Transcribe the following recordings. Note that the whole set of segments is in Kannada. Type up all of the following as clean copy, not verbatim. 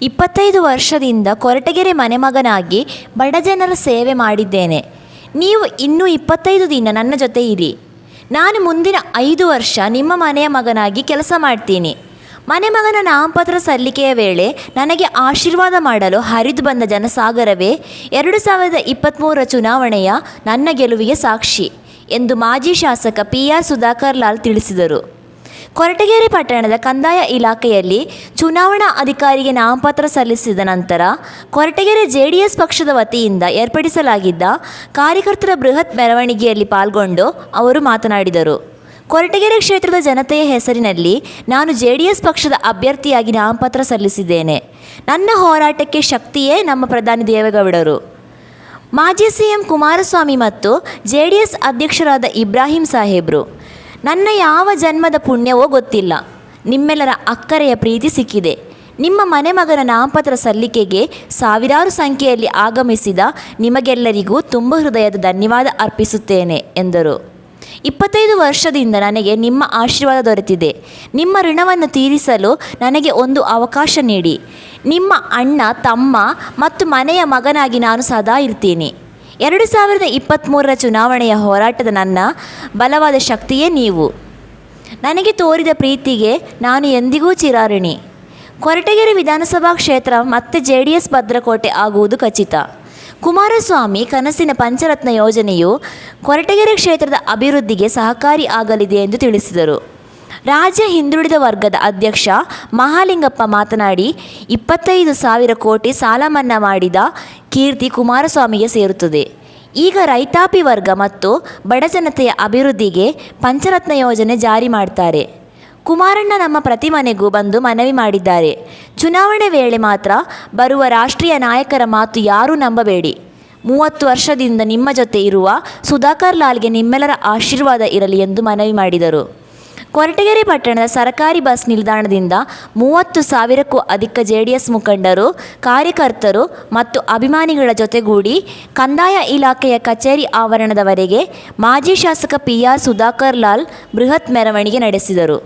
25 ವರ್ಷದಿಂದ ಕೊರಟಗೆರೆ ಮನೆಮಗನಾಗಿ ಬಡಜನರ ಸೇವೆ ಮಾಡಿದ್ದೇನೆ. ನೀವು ಇನ್ನೂ 25 ದಿನ ನನ್ನ ಜೊತೆ ಇರಿ. ನಾನು ಮುಂದಿನ 5 ವರ್ಷ ನಿಮ್ಮ ಮನೆಯ ಮಗನಾಗಿ ಕೆಲಸ ಮಾಡ್ತೀನಿ. ಮನೆಮಗನ ನಾಮಪತ್ರ ಸಲ್ಲಿಕೆಯ ವೇಳೆ ನನಗೆ ಆಶೀರ್ವಾದ ಮಾಡಲು ಹರಿದು ಬಂದ ಜನಸಾಗರವೇ 2023 ಚುನಾವಣೆಯ ನನ್ನ ಗೆಲುವಿಗೆ ಸಾಕ್ಷಿ ಎಂದು ಮಾಜಿ ಶಾಸಕ PR ಸುಧಾಕರ್ ಲಾಲ್ ತಿಳಿಸಿದರು. ಕೊರಟಗೆರೆ ಪಟ್ಟಣದ ಕಂದಾಯ ಇಲಾಖೆಯಲ್ಲಿ ಚುನಾವಣಾ ಅಧಿಕಾರಿಗೆ ನಾಮಪತ್ರ ಸಲ್ಲಿಸಿದ ನಂತರ ಕೊರಟಗೆರೆ JDS ಪಕ್ಷದ ವತಿಯಿಂದ ಏರ್ಪಡಿಸಲಾಗಿದ್ದ ಕಾರ್ಯಕರ್ತರ ಬೃಹತ್ ಮೆರವಣಿಗೆಯಲ್ಲಿ ಪಾಲ್ಗೊಂಡು ಅವರು ಮಾತನಾಡಿದರು. ಕೊರಟಗೆರೆ ಕ್ಷೇತ್ರದ ಜನತೆಯ ಹೆಸರಿನಲ್ಲಿ ನಾನು JDS ಪಕ್ಷದ ಅಭ್ಯರ್ಥಿಯಾಗಿ ನಾಮಪತ್ರ ಸಲ್ಲಿಸಿದ್ದೇನೆ. ನನ್ನ ಹೋರಾಟಕ್ಕೆ ಶಕ್ತಿಯೇ ನಮ್ಮ ಪ್ರಧಾನಿ ದೇವೇಗೌಡರು. ಮಾಜಿ CM ಕುಮಾರಸ್ವಾಮಿ ಮತ್ತು JDS ಅಧ್ಯಕ್ಷರಾದ ಇಬ್ರಾಹಿಂ ಸಾಹೇಬ್ರು. ನನ್ನ ಯಾವ ಜನ್ಮದ ಪುಣ್ಯವೋ ಗೊತ್ತಿಲ್ಲ, ನಿಮ್ಮೆಲ್ಲರ ಅಕ್ಕರೆಯ ಪ್ರೀತಿ ಸಿಕ್ಕಿದೆ. ನಿಮ್ಮ ಮನೆಮಗನ ನಾಮಪತ್ರ ಸಲ್ಲಿಕೆಗೆ ಸಾವಿರಾರು ಸಂಖ್ಯೆಯಲ್ಲಿ ಆಗಮಿಸಿದ ನಿಮಗೆಲ್ಲರಿಗೂ ತುಂಬ ಹೃದಯದ ಧನ್ಯವಾದ ಅರ್ಪಿಸುತ್ತೇನೆ ಎಂದರು. 25 ವರ್ಷದಿಂದ ನನಗೆ ನಿಮ್ಮ ಆಶೀರ್ವಾದ ದೊರೆತಿದೆ. ನಿಮ್ಮ ಋಣವನ್ನು ತೀರಿಸಲು ನನಗೆ ಒಂದು ಅವಕಾಶ ನೀಡಿ. ನಿಮ್ಮ ಅಣ್ಣ, ತಮ್ಮ ಮತ್ತು ಮನೆಯ ಮಗನಾಗಿ ನಾನು ಸದಾ ಇರ್ತೀನಿ. 2023 ಚುನಾವಣೆಯ ಹೋರಾಟದ ನನ್ನ ಬಲವಾದ ಶಕ್ತಿಯೇ ನೀವು. ನನಗೆ ತೋರಿದ ಪ್ರೀತಿಗೆ ನಾನು ಎಂದಿಗೂ ಚಿರಾಋಣಿ. ಕೊರಟಗೆರೆ ವಿಧಾನಸಭಾ ಕ್ಷೇತ್ರ ಮತ್ತೆ JDS ಭದ್ರಕೋಟೆ ಆಗುವುದು ಖಚಿತ. ಕುಮಾರಸ್ವಾಮಿ ಕನಸಿನ ಪಂಚರತ್ನ ಯೋಜನೆಯು ಕೊರಟಗೆರೆ ಕ್ಷೇತ್ರದ ಅಭಿವೃದ್ಧಿಗೆ ಸಹಕಾರಿ ಆಗಲಿದೆ ಎಂದು ತಿಳಿಸಿದರು. ರಾಜ್ಯ ಹಿಂದುಳಿದ ವರ್ಗದ ಅಧ್ಯಕ್ಷ ಮಹಾಲಿಂಗಪ್ಪ ಮಾತನಾಡಿ, 25,000 ಕೋಟಿ ಸಾಲ ಮನ್ನಾ ಮಾಡಿದ ಕೀರ್ತಿ ಕುಮಾರಸ್ವಾಮಿಗೆ ಸೇರುತ್ತದೆ. ಈಗ ರೈತಾಪಿ ವರ್ಗ ಮತ್ತು ಬಡಜನತೆಯ ಅಭಿವೃದ್ಧಿಗೆ ಪಂಚರತ್ನ ಯೋಜನೆ ಜಾರಿ ಮಾಡ್ತಾರೆ. ಕುಮಾರಣ್ಣ ನಮ್ಮ ಪ್ರತಿ ಮನೆಗೂ ಬಂದು ಮನವಿ ಮಾಡಿದ್ದಾರೆ. ಚುನಾವಣೆ ವೇಳೆ ಮಾತ್ರ ಬರುವ ರಾಷ್ಟ್ರೀಯ ನಾಯಕರ ಮಾತು ಯಾರೂ ನಂಬಬೇಡಿ. 30 ವರ್ಷದಿಂದ ನಿಮ್ಮ ಜೊತೆ ಇರುವ ಸುಧಾಕರ್ ಲಾಲ್ಗೆ ನಿಮ್ಮೆಲ್ಲರ ಆಶೀರ್ವಾದ ಇರಲಿ ಎಂದು ಮನವಿ ಮಾಡಿದರು. ಕೊರಟಗೆರೆ ಪಟ್ಟಣದ ಸರ್ಕಾರಿ ಬಸ್ ನಿಲ್ದಾಣದಿಂದ 30,000ಕ್ಕೂ ಅಧಿಕ JDS ಮುಖಂಡರು, ಕಾರ್ಯಕರ್ತರು ಮತ್ತು ಅಭಿಮಾನಿಗಳ ಜೊತೆಗೂಡಿ ಕಂದಾಯ ಇಲಾಖೆಯ ಕಚೇರಿ ಆವರಣದವರೆಗೆ ಮಾಜಿ ಶಾಸಕ PR ಸುಧಾಕರ್ ಲಾಲ್ ಬೃಹತ್ ಮೆರವಣಿಗೆ ನಡೆಸಿದರು.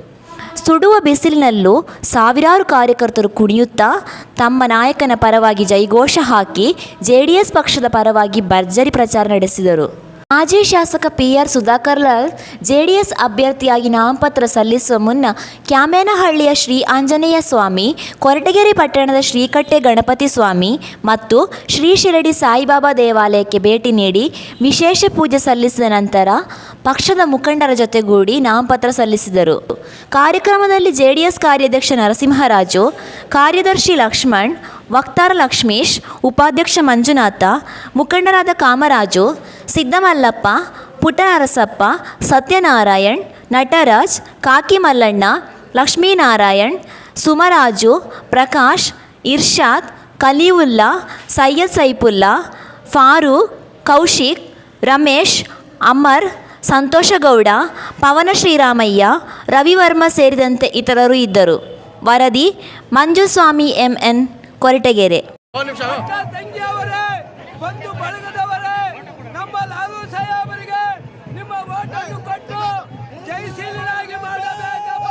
ಸುಡುವ ಬಿಸಿಲಿನಲ್ಲೂ ಸಾವಿರಾರು ಕಾರ್ಯಕರ್ತರು ಕುಣಿಯುತ್ತಾ ತಮ್ಮ ನಾಯಕನ ಪರವಾಗಿ ಜೈಘೋಷ ಹಾಕಿ JDS ಪಕ್ಷದ ಪರವಾಗಿ ಭರ್ಜರಿ ಪ್ರಚಾರ ನಡೆಸಿದರು. ಮಾಜಿ ಶಾಸಕ PR ಸುಧಾಕರ್ ಲಾಲ್ JDS ಅಭ್ಯರ್ಥಿಯಾಗಿ ನಾಮಪತ್ರ ಸಲ್ಲಿಸುವ ಮುನ್ನ ಕ್ಯಾಮೇನಹಳ್ಳಿಯ ಶ್ರೀ ಆಂಜನೇಯ ಸ್ವಾಮಿ, ಕೊರಟಗೆರೆ ಪಟ್ಟಣದ ಶ್ರೀಕಟ್ಟೆ ಗಣಪತಿ ಸ್ವಾಮಿ ಮತ್ತು ಶ್ರೀ ಶಿರಡಿ ಸಾಯಿಬಾಬಾ ದೇವಾಲಯಕ್ಕೆ ಭೇಟಿ ನೀಡಿ ವಿಶೇಷ ಪೂಜೆ ಸಲ್ಲಿಸಿದ ನಂತರ ಪಕ್ಷದ ಮುಖಂಡರ ಜೊತೆಗೂಡಿ ನಾಮಪತ್ರ ಸಲ್ಲಿಸಿದರು. ಕಾರ್ಯಕ್ರಮದಲ್ಲಿ JDS ಕಾರ್ಯಾಧ್ಯಕ್ಷ ನರಸಿಂಹರಾಜು, ಕಾರ್ಯದರ್ಶಿ ಲಕ್ಷ್ಮಣ್, ವಕ್ತಾರ ಲಕ್ಷ್ಮೀಶ್, ಉಪಾಧ್ಯಕ್ಷ ಮಂಜುನಾಥ, ಮುಖಂಡರಾದ ಕಾಮರಾಜು, ಸಿದ್ದಮಲ್ಲಪ್ಪ, ಪುಟ್ಟನರಸಪ್ಪ, ಸತ್ಯನಾರಾಯಣ್, ನಟರಾಜ್, ಕಾಕಿ ಮಲ್ಲಣ್ಣ, ಲಕ್ಷ್ಮೀನಾರಾಯಣ್, ಸುಮರಾಜು, ಪ್ರಕಾಶ್, ಇರ್ಷಾದ್, ಕಲಿವುಲ್ಲಾ, ಸೈಯದ್ ಸೈಫುಲ್ಲಾ, ಫಾರೂಕ್, ಕೌಶಿಕ್, ರಮೇಶ್, ಅಮರ್, ಸಂತೋಷಗೌಡ, ಪವನ ಶ್ರೀರಾಮಯ್ಯ, ರವಿವರ್ಮ ಸೇರಿದಂತೆ ಇತರರು ಇದ್ದರು. ವರದಿ ಮಂಜುಸ್ವಾಮಿ MN, ಕೊರಟಗೆರೆ. ನಮ್ಮ ಲಾಲು ಸಾಹೇಬರಿಗೆ ನಿಮ್ಮ ಓಟನ್ನು ಕೊಟ್ಟು ಜಯಶೀಲರಾಗಿ ಮಾಡಬೇಕಪ್ಪ.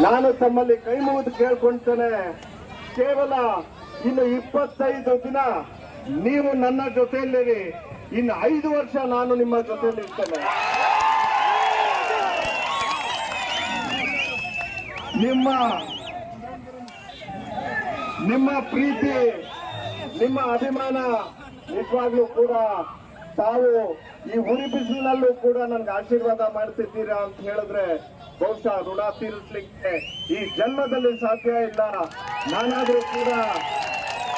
ನಾನು ತಮ್ಮಲ್ಲಿ ಕೈ ಮುಗಿದು ಕೇಳ್ಕೊಳ್ತೇನೆ, ಕೇವಲ ಇನ್ನು 25 ದಿನ ನೀವು ನನ್ನ ಜೊತೆಯಲ್ಲಿರಿ. ಇನ್ನು 5 ವರ್ಷ ನಾನು ನಿಮ್ಮ ಜೊತೆಯಲ್ಲಿ ಇರ್ತೇನೆ. ನಿಮ್ಮ ಪ್ರೀತಿ, ನಿಮ್ಮ ಅಭಿಮಾನ ನಿಜವಾಗ್ಲೂ ಕೂಡ ತಾವು ಈ ಉರಿ ಬಿಸಿಲಿನಲ್ಲೂ ಕೂಡ ನನ್ಗೆ ಆಶೀರ್ವಾದ ಮಾಡ್ತಿದ್ದೀರಾ ಅಂತ ಹೇಳಿದ್ರೆ ಬಹುಶಃ ಋಣ ತೀರಿಸಲಿಕ್ಕೆ ಈ ಜನ್ಮದಲ್ಲಿ ಸಾಧ್ಯ ಇಲ್ಲ. ನಾನಾದ್ರೂ ಕೂಡ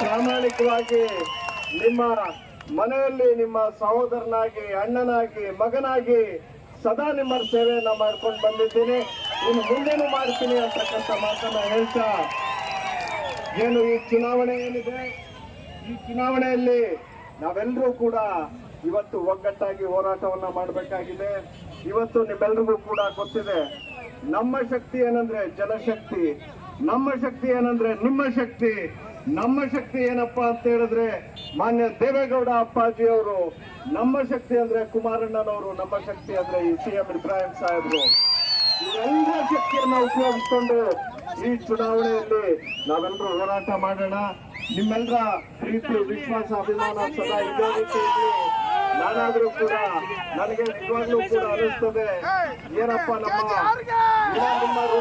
ಪ್ರಾಮಾಣಿಕವಾಗಿ ನಿಮ್ಮ ಮನೆಯಲ್ಲಿ ನಿಮ್ಮ ಸಹೋದರನಾಗಿ, ಅಣ್ಣನಾಗಿ, ಮಗನಾಗಿ ಸದಾ ನಿಮ್ಮ ಸೇವೆಯನ್ನ ಮಾಡ್ಕೊಂಡು ಬಂದಿದ್ದೀನಿ. ಇನ್ನು ಮುಂದೇನು ಮಾಡ್ತೀನಿ ಅಂತಕ್ಕಂಥ ಮಾತನ್ನ ಹೇಳ್ತಾ, ಏನು ಈ ಚುನಾವಣೆ ಏನಿದೆ, ಈ ಚುನಾವಣೆಯಲ್ಲಿ ನಾವೆಲ್ಲರೂ ಕೂಡ ಇವತ್ತು ಒಗ್ಗಟ್ಟಾಗಿ ಹೋರಾಟವನ್ನ ಮಾಡಬೇಕಾಗಿದೆ. ಇವತ್ತು ನಿಮ್ಮೆಲ್ಲರಿಗೂ ಕೂಡ ಗೊತ್ತಿದೆ, ನಮ್ಮ ಶಕ್ತಿ ಏನಂದ್ರೆ ಜನಶಕ್ತಿ, ನಮ್ಮ ಶಕ್ತಿ ಏನಂದ್ರೆ ನಿಮ್ಮ ಶಕ್ತಿ, ನಮ್ಮ ಶಕ್ತಿ ಏನಪ್ಪಾ ಅಂತ ಹೇಳಿದ್ರೆ ಮಾನ್ಯ ದೇವೇಗೌಡ ಅಪ್ಪಾಜಿ ಅವರು, ನಮ್ಮ ಶಕ್ತಿ ಅಂದ್ರೆ ಕುಮಾರಣ್ಣನವರು, ನಮ್ಮ ಶಕ್ತಿ ಅಂದ್ರೆ ಈ CM ಇಬ್ರಾಹಿಂ ಸಾಹೇಬ್ರು. ಇವೆಲ್ಲ ಶಕ್ತಿಯನ್ನ ಉಪಯೋಗಿಸಿಕೊಂಡು ಈ ಚುನಾವಣೆಯಲ್ಲಿ ನಾವೆಲ್ಲರೂ ಹೋರಾಟ ಮಾಡೋಣ. ನಿಮ್ಮೆಲ್ಲರ ಪ್ರೀತಿ, ವಿಶ್ವಾಸ, ಅಭಿಮಾನ ಸದಾ ಇದೇ ರೀತಿ ಇರಲಿ. ನಾನಾದ್ರೂ ಕೂಡ ನನಗೆ ನಿಜವಾಗ್ಲೂ ಕೂಡ ಅನಿಸ್ತದೆ, ಏನಪ್ಪ ನಮ್ಮ